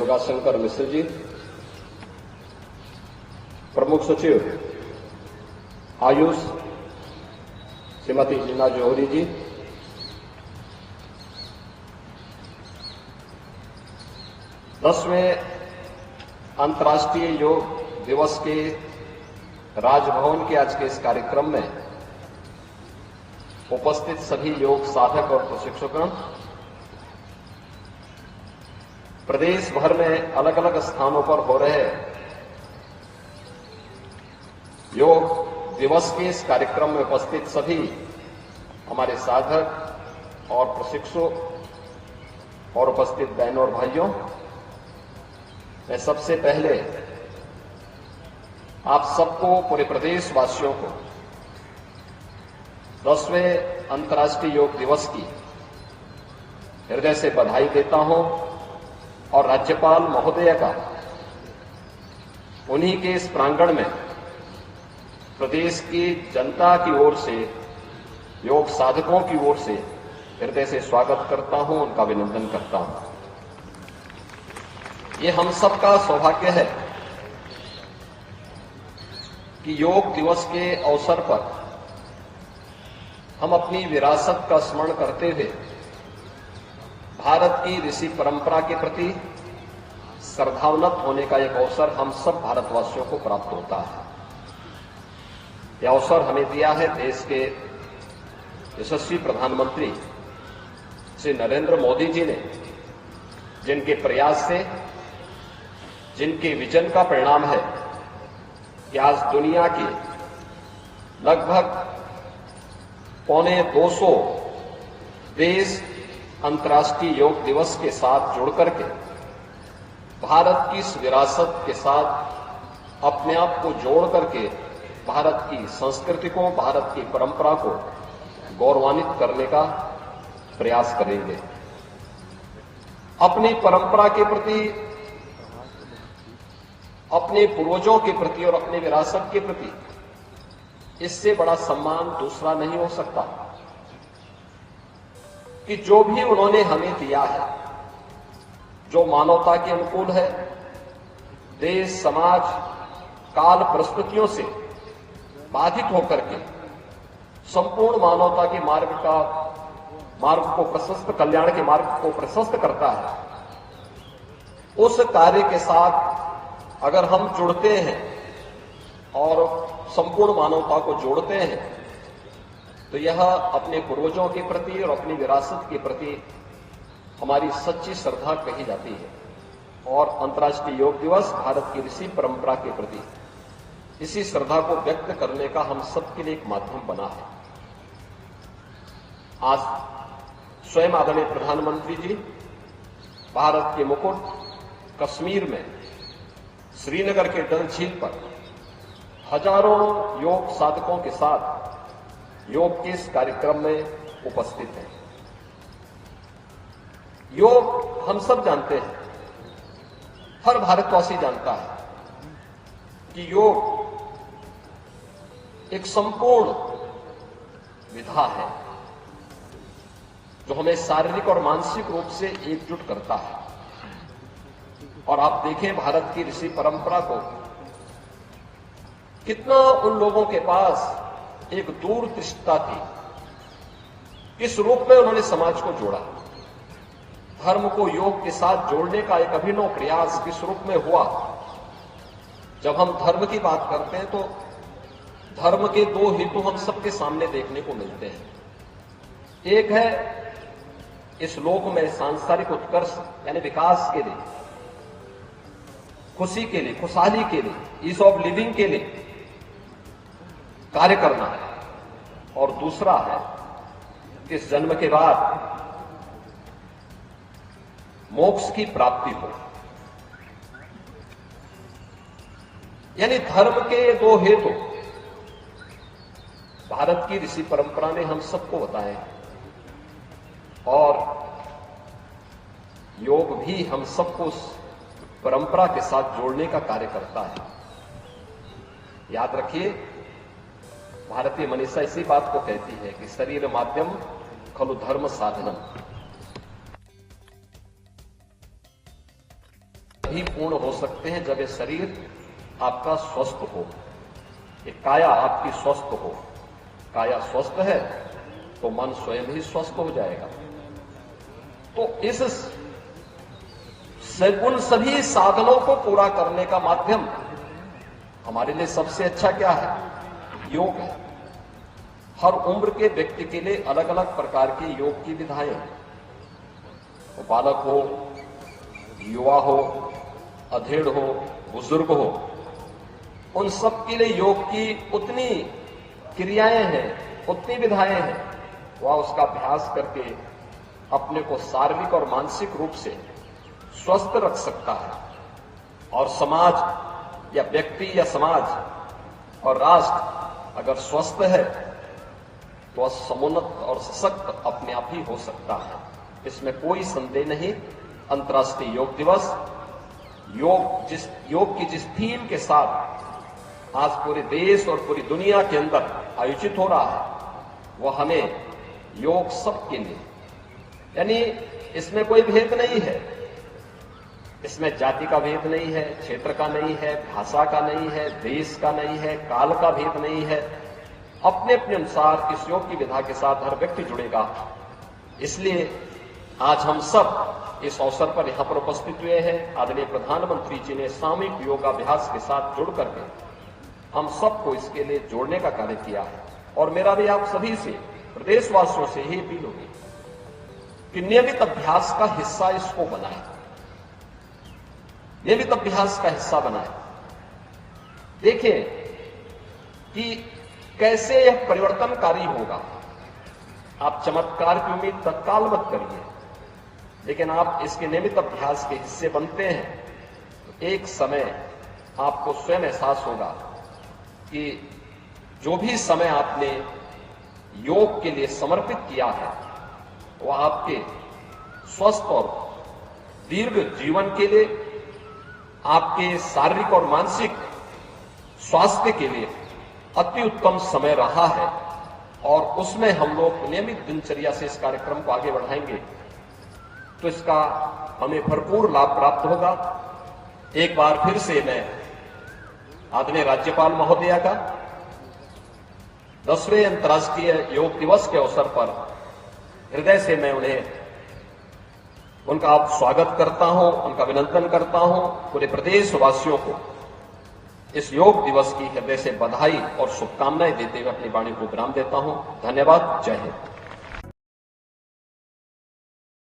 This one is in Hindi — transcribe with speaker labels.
Speaker 1: दुर्गाशंकर मिश्र जी, प्रमुख सचिव आयुष श्रीमती लीना जौहरी जी, दसवें अंतर्राष्ट्रीय योग दिवस के राजभवन के आज के इस कार्यक्रम में उपस्थित सभी योग साधक और प्रशिक्षकगण, प्रदेश भर में अलग अलग स्थानों पर हो रहे योग दिवस के इस कार्यक्रम में उपस्थित सभी हमारे साधक और प्रशिक्षक और उपस्थित बहनों और भाइयों, मैं सबसे पहले आप सबको, पूरे प्रदेशवासियों को 10वें अंतर्राष्ट्रीय योग दिवस की हृदय से बधाई देता हूं और राज्यपाल महोदय का उन्हीं के इस प्रांगण में प्रदेश की जनता की ओर से, योग साधकों की ओर से हृदय से स्वागत करता हूं, उनका अभिनंदन करता हूं। ये हम सबका सौभाग्य है कि योग दिवस के अवसर पर हम अपनी विरासत का स्मरण करते हुए भारत की ऋषि परंपरा के प्रति श्रद्धावनत होने का एक अवसर हम सब भारतवासियों को प्राप्त होता है। यह अवसर हमें दिया है देश के यशस्वी प्रधानमंत्री श्री नरेंद्र मोदी जी ने, जिनके प्रयास से, जिनके विजन का परिणाम है कि आज दुनिया के लगभग 250 देश अंतर्राष्ट्रीय योग दिवस के साथ जुड़ करके भारत की इस विरासत के साथ अपने आप को जोड़ करके भारत की संस्कृति को, भारत की परंपरा को गौरवान्वित करने का प्रयास करेंगे। अपनी परंपरा के प्रति, अपने पूर्वजों के प्रति और अपने विरासत के प्रति इससे बड़ा सम्मान दूसरा नहीं हो सकता कि जो भी उन्होंने हमें दिया है, जो मानवता के अनुकूल है, देश, समाज, काल, परिस्थितियों से बाधित होकर के संपूर्ण मानवता के मार्ग को प्रशस्त, कल्याण के मार्ग को प्रशस्त करता है, उस कार्य के साथ अगर हम जुड़ते हैं और संपूर्ण मानवता को जोड़ते हैं तो यह अपने पूर्वजों के प्रति और अपनी विरासत के प्रति हमारी सच्ची श्रद्धा कही जाती है। और अंतर्राष्ट्रीय योग दिवस भारत की ऋषि परंपरा के प्रति इसी श्रद्धा को व्यक्त करने का हम सबके लिए एक माध्यम बना है। आज स्वयं आदरणीय प्रधानमंत्री जी भारत के मुकुट कश्मीर में श्रीनगर के डल झील पर हजारों योग साधकों के साथ योग के इस कार्यक्रम में उपस्थित हैं। योग हम सब जानते हैं, हर भारतवासी जानता है कि योग एक संपूर्ण विधा है जो हमें शारीरिक और मानसिक रूप से एकजुट करता है। और आप देखें भारत की ऋषि परंपरा को, कितना उन लोगों के पास एक दूरदृष्टता थी, किस रूप में उन्होंने समाज को जोड़ा, धर्म को योग के साथ जोड़ने का एक अभिनव प्रयास किस रूप में हुआ। जब हम धर्म की बात करते हैं तो धर्म के दो हेतु हम सबके सामने देखने को मिलते हैं। एक है इस लोक में सांसारिक उत्कर्ष यानी विकास के लिए, खुशी के लिए, खुशहाली के लिए, ईज ऑफ लिविंग के लिए कार्य करना है। और दूसरा है कि इस जन्म के बाद मोक्ष की प्राप्ति हो। यानी धर्म के दो हेतु भारत की ऋषि परंपरा ने हम सबको बताए और योग भी हम सबको उस परंपरा के साथ जोड़ने का कार्य करता है। याद रखिए, भारतीय मनीषा इसी बात को कहती है कि शरीर माध्यम खलु धर्म साधनम। तभी पूर्ण हो सकते हैं जब ये शरीर आपका स्वस्थ हो, ये काया आपकी स्वस्थ हो। काया स्वस्थ है तो मन स्वयं ही स्वस्थ हो जाएगा। तो उन सभी साधनों को पूरा करने का माध्यम हमारे लिए सबसे अच्छा क्या है? योग है। हर उम्र के व्यक्ति के लिए अलग अलग प्रकार की योग की विधाएं हैं। वो बालक हो, युवा हो, अधेड़ हो, बुजुर्ग हो, उन सब के लिए योग की उतनी क्रियाएं हैं, उतनी विधाएं हैं। वह उसका अभ्यास करके अपने को शारीरिक और मानसिक रूप से स्वस्थ रख सकता है। और समाज या व्यक्ति या समाज और राष्ट्र अगर स्वस्थ है तो वह समुन्नत और सशक्त अपने आप ही हो सकता है, इसमें कोई संदेह नहीं। अंतर्राष्ट्रीय योग दिवस योग की जिस थीम के साथ आज पूरे देश और पूरी दुनिया के अंदर आयोजित हो रहा है, वह हमें योग सबके लिए, यानी इसमें कोई भेद नहीं है, इसमें जाति का भेद नहीं है, क्षेत्र का नहीं है, भाषा का नहीं है, देश का नहीं है, काल का भेद नहीं है। अपने अपने अनुसार इस योग की विधा के साथ हर व्यक्ति जुड़ेगा। इसलिए आज हम सब इस अवसर पर यहां पर उपस्थित हुए हैं। आदरणीय प्रधानमंत्री जी ने सामूहिक योगाभ्यास के साथ जुड़ करके हम सबको इसके लिए जोड़ने का कार्य किया है। और मेरा भी आप सभी से, प्रदेशवासियों से ही अपील होगी कि नियमित अभ्यास का हिस्सा इसको बनाएं, नियमित अभ्यास का हिस्सा बनाएं। देखें कि कैसे यह परिवर्तनकारी होगा। आप चमत्कार की उम्मीद तत्काल मत करिए, लेकिन आप इसके नियमित अभ्यास के हिस्से बनते हैं तो एक समय आपको स्वयं एहसास होगा कि जो भी समय आपने योग के लिए समर्पित किया है वह आपके स्वस्थ और दीर्घ जीवन के लिए, आपके शारीरिक और मानसिक स्वास्थ्य के लिए अति उत्तम समय रहा है। और उसमें हम लोग नियमित दिनचर्या से इस कार्यक्रम को आगे बढ़ाएंगे तो इसका हमें भरपूर लाभ प्राप्त होगा। एक बार फिर से मैं आदरणीय राज्यपाल महोदया का 10वें अंतर्राष्ट्रीय योग दिवस के अवसर पर हृदय से मैं उनका स्वागत करता हूं, उनका अभिनंदन करता हूं। पूरे प्रदेशवासियों को इस योग दिवस की हृदय से बधाई और शुभकामनाएं देते हुए अपनी वाणी को विराम देता हूं। धन्यवाद। जय हिंद।